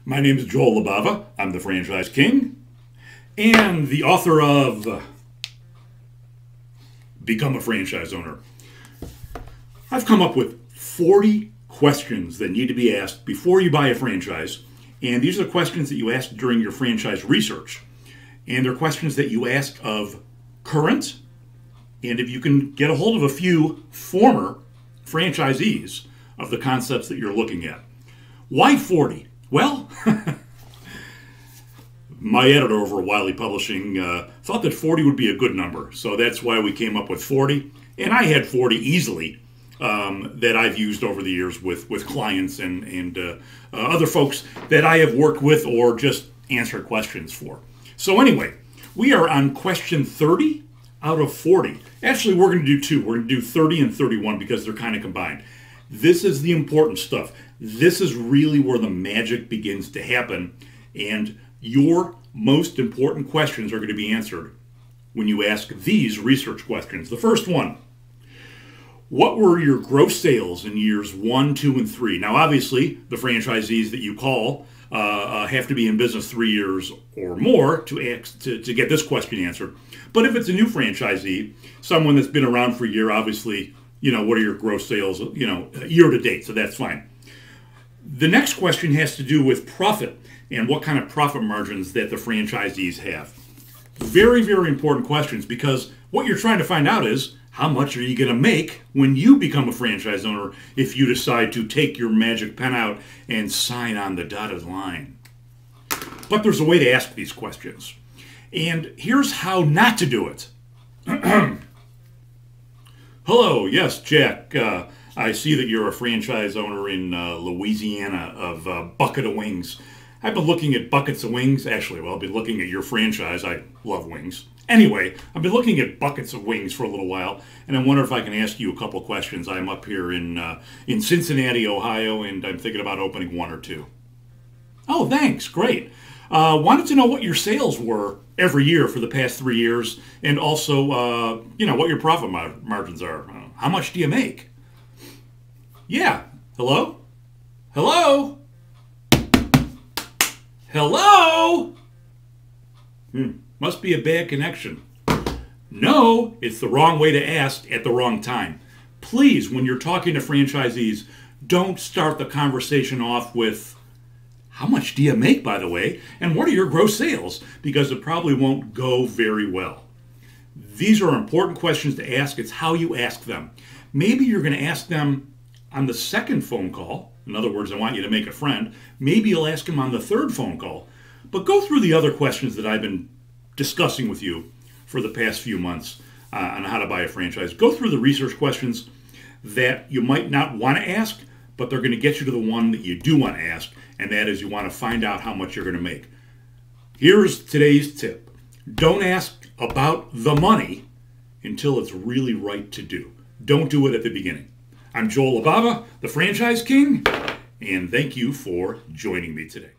My name is Joel Libava. I'm the Franchise King and the author of Become a Franchise Owner. I've come up with 40 questions that need to be asked before you buy a franchise, and these are the questions that you ask during your franchise research. And they're questions that you ask of current, and if you can get a hold of a few former franchisees of the concepts that you're looking at. Why 40? Well, my editor over at Wiley Publishing thought that 40 would be a good number, so that's why we came up with 40. And I had 40 easily that I've used over the years with clients and other folks that I have worked with or just answered questions for. So anyway, we are on question 30 out of 40. Actually, we're going to do two. We're going to do 30 and 31 because they're kind of combined. This is the important stuff. This is really where the magic begins to happen, and your most important questions are going to be answered when you ask these research questions. The first one: what were your gross sales in years 1, 2, and 3? Now, obviously, the franchisees that you call have to be in business 3 years or more to get this question answered. But if it's a new franchisee, someone that's been around for a year, obviously, what are your gross sales, year to date? So that's fine. The next question has to do with profit and what kind of profit margins that the franchisees have. Very, very important questions, because what you're trying to find out is how much are you going to make when you become a franchise owner if you decide to take your magic pen out and sign on the dotted line. But there's a way to ask these questions. And here's how not to do it. Hello, yes, Jack. I see that you're a franchise owner in Louisiana of Bucket of Wings. I've been looking at buckets of wings. Actually, well, I've been looking at your franchise. I love wings. Anyway, I've been looking at buckets of wings for a little while, and I wonder if I can ask you a couple questions. I'm up here in Cincinnati, Ohio, and I'm thinking about opening one or two. Oh, thanks. Great. Wanted to know what your sales were every year for the past 3 years, and also, what your profit margins are. How much do you make? Yeah. Hello? Hello? Hello? Must be a bad connection. No, it's the wrong way to ask at the wrong time. Please, when you're talking to franchisees, don't start the conversation off with, how much do you make, by the way? And what are your gross sales? Because it probably won't go very well. These are important questions to ask. It's how you ask them. Maybe you're going to ask them on the second phone call. In other words, I want you to make a friend. Maybe you'll ask them on the third phone call. But go through the other questions that I've been discussing with you for the past few months on how to buy a franchise. Go through the research questions that you might not want to ask, but they're going to get you to the one that you do want to ask, and that is you want to find out how much you're going to make. Here's today's tip. Don't ask about the money until it's really right to do. Don't do it at the beginning. I'm Joel Libava, the Franchise King, and thank you for joining me today.